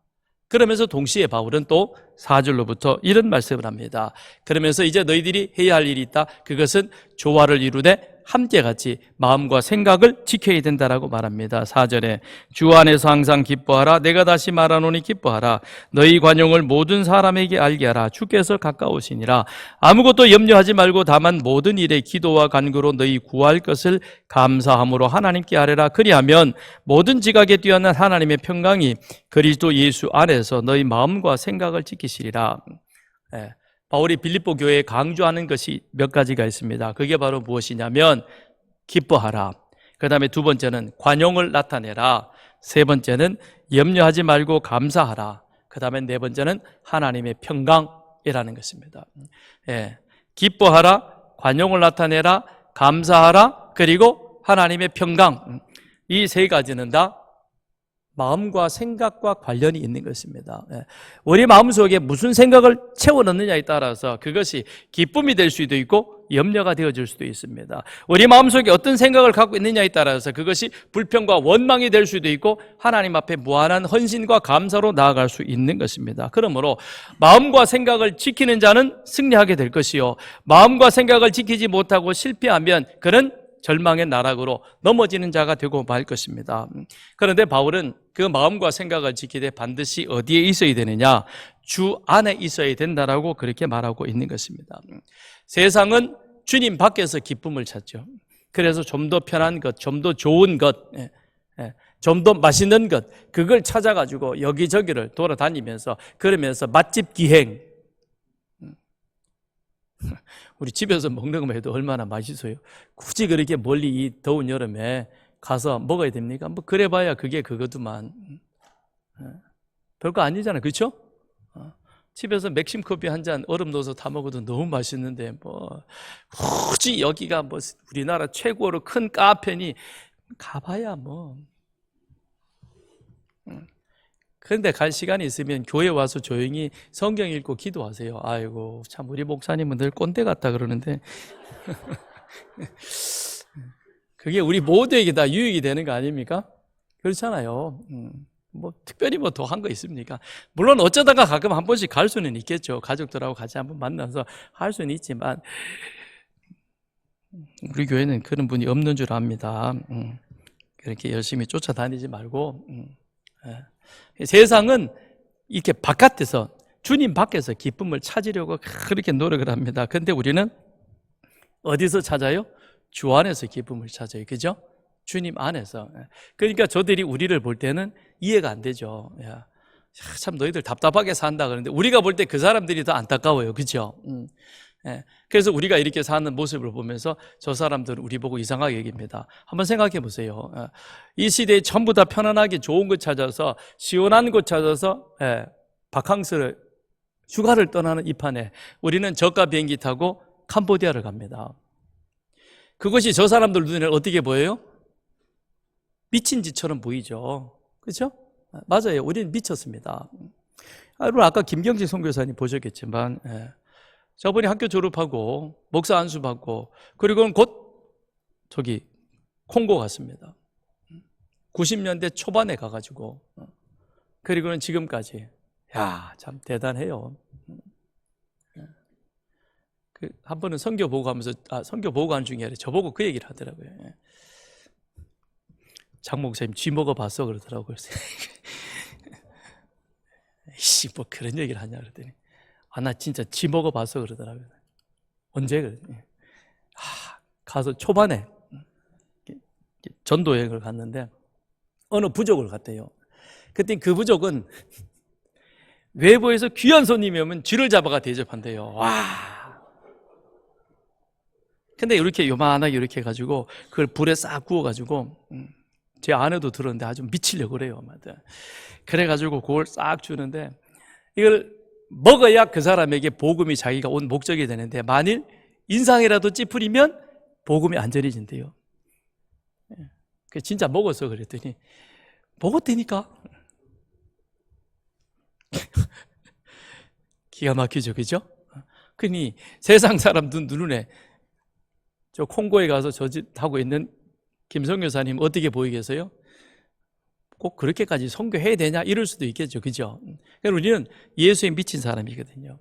그러면서 동시에 바울은 또 4절로부터 이런 말씀을 합니다. 그러면서 이제 너희들이 해야 할 일이 있다. 그것은 조화를 이루되 함께 같이 마음과 생각을 지켜야 된다라고 말합니다. 4절에 주 안에서 항상 기뻐하라. 내가 다시 말하노니 기뻐하라. 너희 관용을 모든 사람에게 알게 하라. 주께서 가까우시니라. 아무것도 염려하지 말고 다만 모든 일에 기도와 간구로 너희 구할 것을 감사함으로 하나님께 아뢰라. 그리하면 모든 지각에 뛰어난 하나님의 평강이 그리스도 예수 안에서 너희 마음과 생각을 지키시리라. 바울이 빌립보 교회에 강조하는 것이 몇 가지가 있습니다. 그게 바로 무엇이냐면 기뻐하라. 그 다음에 두 번째는 관용을 나타내라. 세 번째는 염려하지 말고 감사하라. 그 다음에 네 번째는 하나님의 평강이라는 것입니다. 기뻐하라, 관용을 나타내라, 감사하라, 그리고 하나님의 평강. 이 세 가지는 다 마음과 생각과 관련이 있는 것입니다. 우리 마음속에 무슨 생각을 채워넣느냐에 따라서 그것이 기쁨이 될 수도 있고 염려가 되어질 수도 있습니다. 우리 마음속에 어떤 생각을 갖고 있느냐에 따라서 그것이 불평과 원망이 될 수도 있고 하나님 앞에 무한한 헌신과 감사로 나아갈 수 있는 것입니다. 그러므로 마음과 생각을 지키는 자는 승리하게 될 것이요, 마음과 생각을 지키지 못하고 실패하면 그는 절망의 나락으로 넘어지는 자가 되고 말 것입니다. 그런데 바울은 그 마음과 생각을 지키되 반드시 어디에 있어야 되느냐? 주 안에 있어야 된다라고 그렇게 말하고 있는 것입니다. 세상은 주님 밖에서 기쁨을 찾죠. 그래서 좀 더 편한 것, 좀 더 좋은 것, 좀 더 맛있는 것, 그걸 찾아가지고 여기저기를 돌아다니면서 그러면서 맛집 기행. 우리 집에서 먹는 것만 해도 얼마나 맛있어요. 굳이 그렇게 멀리 이 더운 여름에 가서 먹어야 됩니까? 뭐 그래 봐야 그게 그거더만. 별거 아니잖아요. 그렇죠? 집에서 맥심 커피 한 잔 얼음 넣어서 타 먹어도 너무 맛있는데 뭐 굳이 여기가 뭐 우리나라 최고로 큰 카페니 가봐야 뭐. 그런데 갈 시간이 있으면 교회 와서 조용히 성경 읽고 기도하세요. 아이고 참 우리 목사님은 늘 꼰대 같다 그러는데 그게 우리 모두에게 다 유익이 되는 거 아닙니까? 그렇잖아요. 뭐 특별히 뭐 더 한 거 있습니까? 물론 어쩌다가 가끔 한 번씩 갈 수는 있겠죠. 가족들하고 같이 한번 만나서 할 수는 있지만 우리 교회는 그런 분이 없는 줄 압니다. 그렇게 열심히 쫓아다니지 말고 세상은 이렇게 바깥에서 주님 밖에서 기쁨을 찾으려고 그렇게 노력을 합니다. 그런데 우리는 어디서 찾아요? 주 안에서 기쁨을 찾아요. 그죠? 주님 안에서. 그러니까 저들이 우리를 볼 때는 이해가 안 되죠. 야, 참 너희들 답답하게 산다 그러는데 우리가 볼 때 그 사람들이 더 안타까워요. 그죠? 그래서 우리가 이렇게 사는 모습을 보면서 저 사람들은 우리 보고 이상하게 여깁니다. 한번 생각해 보세요. 이 시대에 전부 다 편안하게 좋은 것 찾아서 시원한 곳 찾아서 바캉스를 휴가를 떠나는 이 판에 우리는 저가 비행기 타고 캄보디아를 갑니다. 그것이 저 사람들 눈에 어떻게 보여요? 미친 짓처럼 보이죠. 그렇죠? 맞아요. 우리는 미쳤습니다. 여러분 아까 김경식 선교사님 보셨겠지만 저분이 학교 졸업하고 목사 안수 받고 그리고는 곧 저기 콩고 갔습니다. 90년대 초반에 가가지고 그리고는 지금까지 야, 참 대단해요. 한 번은 선교 보고 하면서 선교 보고 하는 중에 저보고 그 얘기를 하더라고요. 장 목사님 쥐 먹어봤어 그러더라고요. 이씨 뭐 그런 얘기를 하냐 그랬더니 나 진짜 쥐 먹어봤어 그러더라고요. 언제 그랬더니 가서 초반에 전도 여행을 갔는데 어느 부족을 갔대요. 그때 그 부족은 외부에서 귀한 손님이 오면 쥐를 잡아가 대접한대요. 와. 근데 이렇게 요만하게 이렇게 해가지고 그걸 불에 싹 구워가지고 제 아내도 들었는데 아주 미치려고 그래요. 그래가지고 그걸 싹 주는데 이걸 먹어야 그 사람에게 복음이 자기가 온 목적이 되는데 만일 인상이라도 찌푸리면 복음이 안전해진대요. 그 진짜 먹었어 그랬더니 먹었다니까. 기가 막히죠, 그죠? 그니 세상 사람들 눈에 저 콩고에 가서 저 짓 하고 있는 김성 교사님 어떻게 보이겠어요? 꼭 그렇게까지 선교해야 되냐 이럴 수도 있겠죠, 그죠? 그러니까 우리는 예수에 미친 사람이거든요.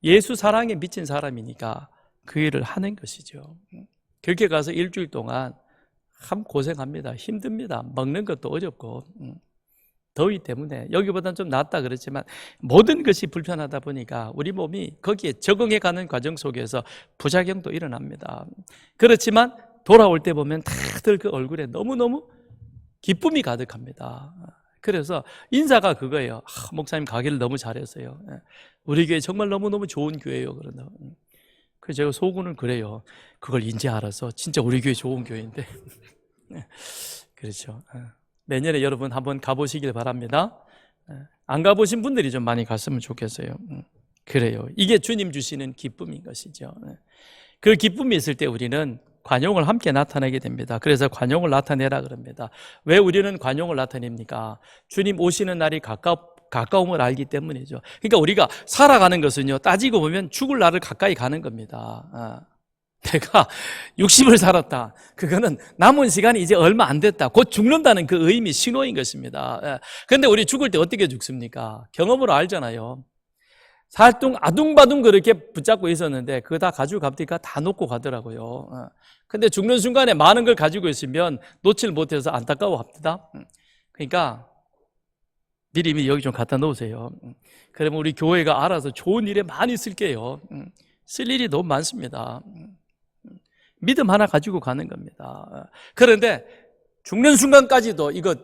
예수 사랑에 미친 사람이니까 그 일을 하는 것이죠. 그렇게 가서 일주일 동안 참 고생합니다. 힘듭니다. 먹는 것도 어렵고 더위 때문에 여기보다는 좀 낫다 그렇지만 모든 것이 불편하다 보니까 우리 몸이 거기에 적응해가는 과정 속에서 부작용도 일어납니다. 그렇지만 돌아올 때 보면 다들 그 얼굴에 너무너무 기쁨이 가득합니다. 그래서 인사가 그거예요. 목사님 가기를 너무 잘했어요. 우리 교회 정말 너무너무 좋은 교회예요. 그런다. 그래서 제가 속으로는 그래요. 그걸 이제 알아서 진짜 우리 교회 좋은 교회인데. 그렇죠. 내년에 여러분 한번 가보시길 바랍니다. 안 가보신 분들이 좀 많이 갔으면 좋겠어요. 그래요. 이게 주님 주시는 기쁨인 것이죠. 그 기쁨이 있을 때 우리는 관용을 함께 나타내게 됩니다. 그래서 관용을 나타내라 그럽니다. 왜 우리는 관용을 나타냅니까? 주님 오시는 날이 가까움을 알기 때문이죠. 그러니까 우리가 살아가는 것은요, 따지고 보면 죽을 날을 가까이 가는 겁니다. 내가 60을 살았다. 그거는 남은 시간이 이제 얼마 안 됐다. 곧 죽는다는 그 의미, 신호인 것입니다. 그런데 우리 죽을 때 어떻게 죽습니까? 경험으로 알잖아요. 살뚱 아둥바둥 그렇게 붙잡고 있었는데 그거 다 가지고 갑니까? 다 놓고 가더라고요. 근데 죽는 순간에 많은 걸 가지고 있으면 놓칠 못해서 안타까워합니다. 그러니까 미리 여기 좀 갖다 놓으세요. 그러면 우리 교회가 알아서 좋은 일에 많이 쓸게요. 쓸 일이 너무 많습니다. 믿음 하나 가지고 가는 겁니다. 그런데 죽는 순간까지도 이거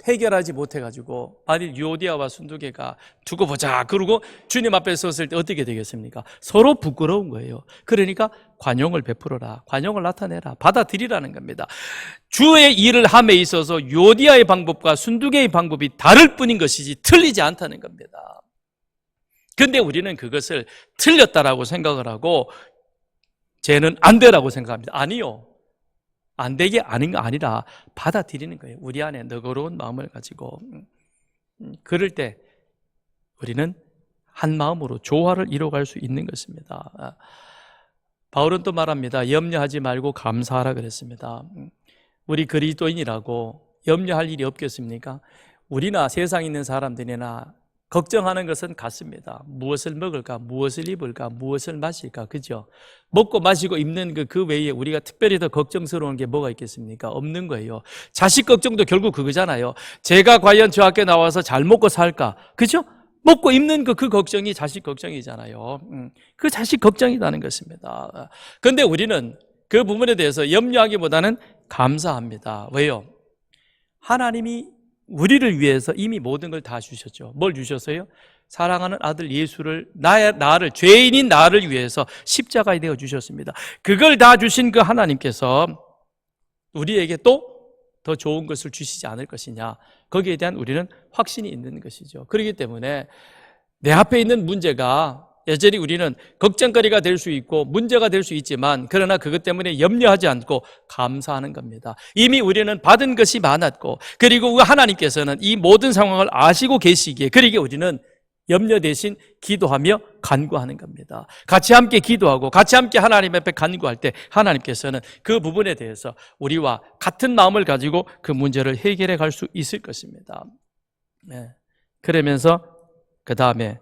해결하지 못해가지고 만일 유오디아와 순두개가 두고 보자 그러고 주님 앞에 섰을 때 어떻게 되겠습니까? 서로 부끄러운 거예요. 그러니까 관용을 베풀어라, 관용을 나타내라, 받아들이라는 겁니다. 주의 일을 함에 있어서 유오디아의 방법과 순두개의 방법이 다를 뿐인 것이지 틀리지 않다는 겁니다. 근데 우리는 그것을 틀렸다라고 생각을 하고 쟤는 안 되라고 생각합니다. 아니요, 안 되게 아닌 거 아니라 받아들이는 거예요. 우리 안에 너그러운 마음을 가지고. 그럴 때 우리는 한 마음으로 조화를 이루어갈 수 있는 것입니다. 바울은 또 말합니다. 염려하지 말고 감사하라 그랬습니다. 우리 그리스도인이라고 염려할 일이 없겠습니까? 우리나 세상에 있는 사람들이나 걱정하는 것은 같습니다. 무엇을 먹을까, 무엇을 입을까, 무엇을 마실까, 그죠? 먹고 마시고 입는 그 외에 우리가 특별히 더 걱정스러운 게 뭐가 있겠습니까? 없는 거예요. 자식 걱정도 결국 그거잖아요. 제가 과연 저 학교 나와서 잘 먹고 살까, 그죠? 먹고 입는 그 걱정이 자식 걱정이잖아요. 그 자식 걱정이라는 것입니다. 그런데 우리는 그 부분에 대해서 염려하기보다는 감사합니다. 왜요? 하나님이 우리를 위해서 이미 모든 걸 다 주셨죠. 뭘 주셨어요? 사랑하는 아들 예수를 나를 죄인인 나를 위해서 십자가에 내어 주셨습니다. 그걸 다 주신 그 하나님께서 우리에게 또 더 좋은 것을 주시지 않을 것이냐, 거기에 대한 우리는 확신이 있는 것이죠. 그렇기 때문에 내 앞에 있는 문제가 여전히 우리는 걱정거리가 될 수 있고 문제가 될 수 있지만, 그러나 그것 때문에 염려하지 않고 감사하는 겁니다. 이미 우리는 받은 것이 많았고, 그리고 하나님께서는 이 모든 상황을 아시고 계시기에, 그러기에 우리는 염려 대신 기도하며 간구하는 겁니다. 같이 함께 기도하고 같이 함께 하나님 앞에 간구할 때 하나님께서는 그 부분에 대해서 우리와 같은 마음을 가지고 그 문제를 해결해 갈 수 있을 것입니다. 그러면서 그 다음에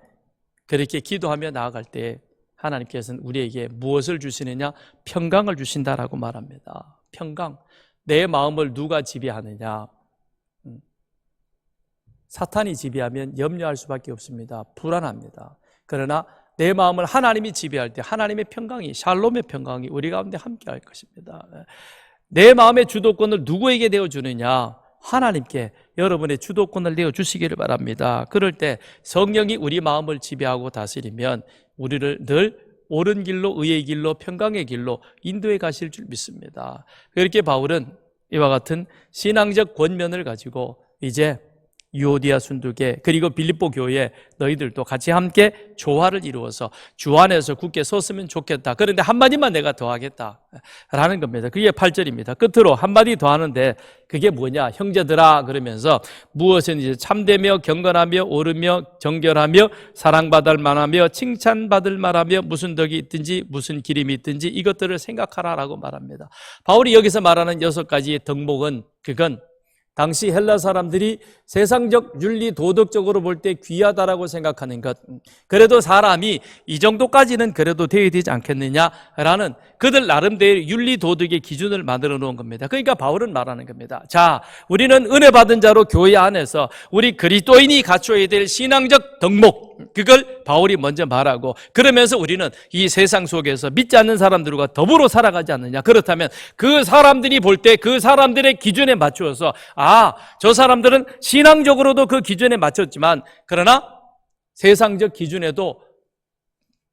그렇게 기도하며 나아갈 때 하나님께서는 우리에게 무엇을 주시느냐? 평강을 주신다라고 말합니다. 평강. 내 마음을 누가 지배하느냐? 사탄이 지배하면 염려할 수밖에 없습니다. 불안합니다. 그러나 내 마음을 하나님이 지배할 때 하나님의 평강이, 샬롬의 평강이 우리 가운데 함께 할 것입니다. 내 마음의 주도권을 누구에게 내어주느냐? 하나님께 여러분의 주도권을 내어주시기를 바랍니다. 그럴 때 성령이 우리 마음을 지배하고 다스리면 우리를 늘 옳은 길로, 의의 길로, 평강의 길로 인도해 가실 줄 믿습니다. 그렇게 바울은 이와 같은 신앙적 권면을 가지고 이제 유오디아 순두계 그리고 빌립보 교회 너희들도 같이 함께 조화를 이루어서 주 안에서 굳게 섰으면 좋겠다. 그런데 한마디만 내가 더 하겠다 라는 겁니다. 그게 8절입니다. 끝으로 한마디 더 하는데 그게 뭐냐? 형제들아 그러면서 무엇은 이제 참되며 경건하며 옳으며 정결하며 사랑받을 만하며 칭찬받을 만하며 무슨 덕이 있든지 무슨 기림이 있든지 이것들을 생각하라라고 말합니다. 바울이 여기서 말하는 6가지의 덕목은 그건 당시 헬라 사람들이 세상적 윤리 도덕적으로 볼 때 귀하다라고 생각하는 것, 그래도 사람이 이 정도까지는 그래도 되어야 되지 않겠느냐라는 그들 나름대로 윤리 도덕의 기준을 만들어 놓은 겁니다. 그러니까 바울은 말하는 겁니다. 자, 우리는 은혜 받은 자로 교회 안에서 우리 그리스도인이 갖춰야 될 신앙적 덕목, 그걸 바울이 먼저 말하고, 그러면서 우리는 이 세상 속에서 믿지 않는 사람들과 더불어 살아가지 않느냐. 그렇다면 그 사람들이 볼 때 그 사람들의 기준에 맞추어서 저 사람들은 신앙적으로도 그 기준에 맞췄지만 그러나 세상적 기준에도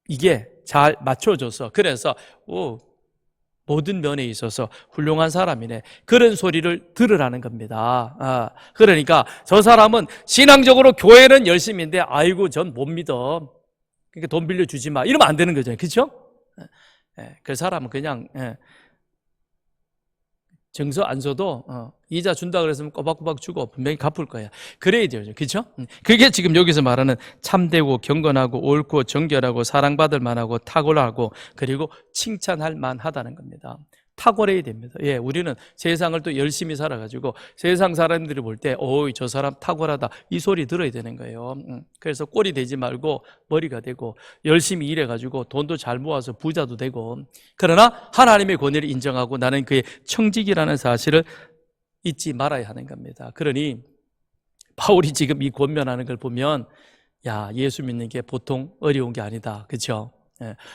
이게 잘 맞춰져서 그래서 모든 면에 있어서 훌륭한 사람이네, 그런 소리를 들으라는 겁니다. 그러니까 저 사람은 신앙적으로 교회는 열심인데 아이고 전 못 믿어, 그러니까 돈 빌려주지 마, 이러면 안 되는 거잖아요. 그렇죠? 그 사람은 그냥 증서 안 써도 이자 준다 그랬으면 꼬박꼬박 주고 분명히 갚을 거야. 그래야 되죠. 그렇죠? 그게 지금 여기서 말하는 참되고 경건하고 옳고 정결하고 사랑받을 만하고 탁월하고 그리고 칭찬할 만하다는 겁니다. 탁월해야 됩니다. 예, 우리는 세상을 또 열심히 살아가지고 세상 사람들이 볼 때 저 사람 탁월하다 이 소리 들어야 되는 거예요. 그래서 꼴이 되지 말고 머리가 되고 열심히 일해가지고 돈도 잘 모아서 부자도 되고, 그러나 하나님의 권위를 인정하고 나는 그의 청직이라는 사실을 잊지 말아야 하는 겁니다. 그러니 바울이 지금 이 권면하는 걸 보면 예수 믿는 게 보통 어려운 게 아니다. 그렇죠?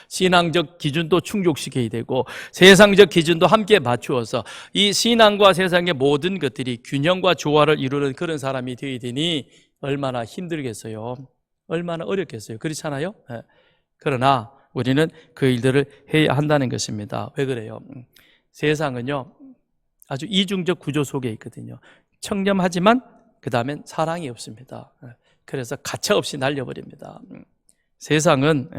신앙적 기준도 충족시켜야 되고 세상적 기준도 함께 맞추어서 이 신앙과 세상의 모든 것들이 균형과 조화를 이루는 그런 사람이 되어야 되니 얼마나 힘들겠어요. 얼마나 어렵겠어요. 그렇잖아요? 그러나 우리는 그 일들을 해야 한다는 것입니다. 왜 그래요? 세상은요 아주 이중적 구조 속에 있거든요. 청렴하지만 그 다음엔 사랑이 없습니다. 그래서 가차없이 날려버립니다. 세상은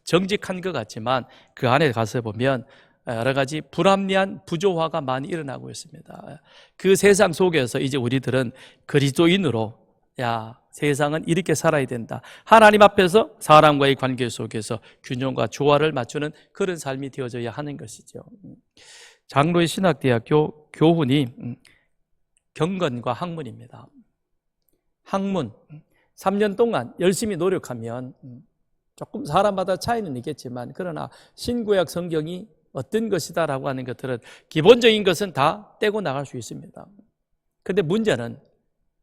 정직한 것 같지만 그 안에 가서 보면 여러 가지 불합리한 부조화가 많이 일어나고 있습니다. 그 세상 속에서 이제 우리들은 그리스도인으로 세상은 이렇게 살아야 된다, 하나님 앞에서 사람과의 관계 속에서 균형과 조화를 맞추는 그런 삶이 되어져야 하는 것이죠. 장로의 신학대학교 교훈이 경건과 학문입니다. 학문 3년 동안 열심히 노력하면 조금 사람마다 차이는 있겠지만 그러나 신구약 성경이 어떤 것이다라고 하는 것들은 기본적인 것은 다 떼고 나갈 수 있습니다. 그런데 문제는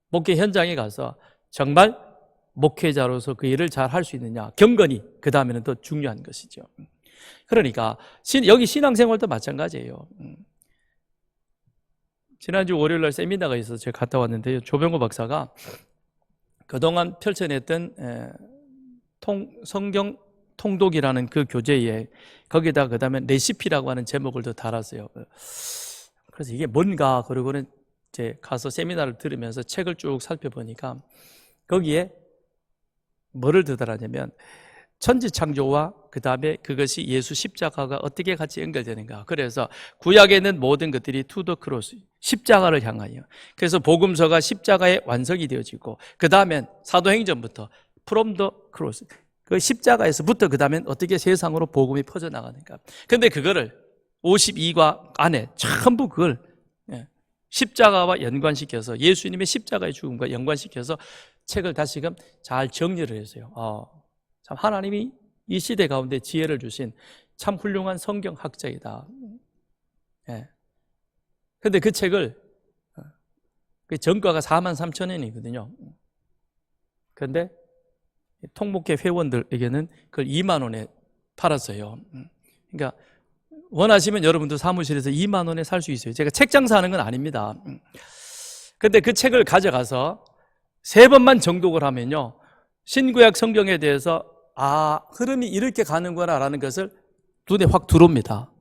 목회 현장에 가서 정말 목회자로서 그 일을 잘 할 수 있느냐, 경건이 그 다음에는 더 중요한 것이죠. 그러니까 여기 신앙생활도 마찬가지예요. 지난주 월요일날 세미나가 있어서 제가 갔다 왔는데요, 조병호 박사가 그동안 펼쳐냈던 성경 통독이라는 그 교재에 거기다 그 다음에 레시피라고 하는 제목을 더 달았어요. 그래서 이게 뭔가 그러고는 이제 가서 세미나를 들으면서 책을 쭉 살펴보니까 거기에 뭐를 더 달았냐면 천지창조와 그 다음에 그것이 예수 십자가가 어떻게 같이 연결되는가. 그래서 구약에 있는 모든 것들이 to the cross, 십자가를 향하여, 그래서 복음서가 십자가의 완성이 되어지고 그 다음엔 사도행전부터 from the cross, 그 십자가에서부터 그 다음엔 어떻게 세상으로 복음이 퍼져나가는가. 근데 그거를 52과 안에 전부 그걸 십자가와 연관시켜서 예수님의 십자가의 죽음과 연관시켜서 책을 다시금 잘 정리를 했어요. 참 하나님이 이 시대 가운데 지혜를 주신 참 훌륭한 성경학자이다. 근데 그 책을 그 정가가 43,000원이거든요. 그런데 통목회 회원들에게는 그걸 2만 원에 팔았어요. 그러니까 원하시면 여러분도 사무실에서 2만 원에 살 수 있어요. 제가 책 장사하는 건 아닙니다. 근데 그 책을 가져가서 3번만 정독을 하면요, 신구약 성경에 대해서 흐름이 이렇게 가는구나 라는 것을 눈에 확 들어옵니다.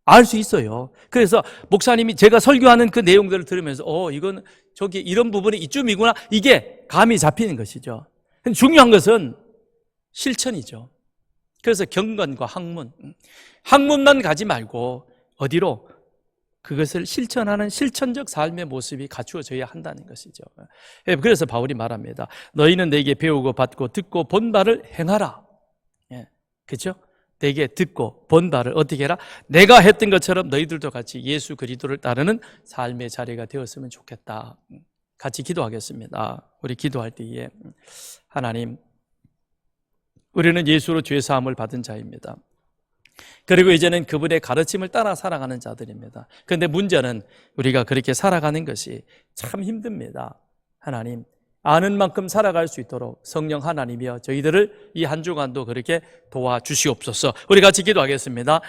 알 수 있어요. 그래서 목사님이 제가 설교하는 그 내용들을 들으면서 이건 저기 이런 부분이 이쯤이구나, 이게 감이 잡히는 것이죠. 근데 중요한 것은 실천이죠. 그래서 경건과 학문만 가지 말고 어디로? 그것을 실천하는 실천적 삶의 모습이 갖추어져야 한다는 것이죠. 그래서 바울이 말합니다. 너희는 내게 배우고 받고 듣고 본 바를 행하라. 그렇죠? 내게 듣고 본 바를 어떻게 해라? 내가 했던 것처럼 너희들도 같이 예수 그리스도를 따르는 삶의 자리가 되었으면 좋겠다. 같이 기도하겠습니다. 우리 기도할 때에 하나님, 우리는 예수로 죄 사함을 받은 자입니다. 그리고 이제는 그분의 가르침을 따라 살아가는 자들입니다. 그런데 문제는 우리가 그렇게 살아가는 것이 참 힘듭니다. 하나님, 아는 만큼 살아갈 수 있도록 성령 하나님이여 저희들을 이 한 주간도 그렇게 도와주시옵소서. 우리 같이 기도하겠습니다.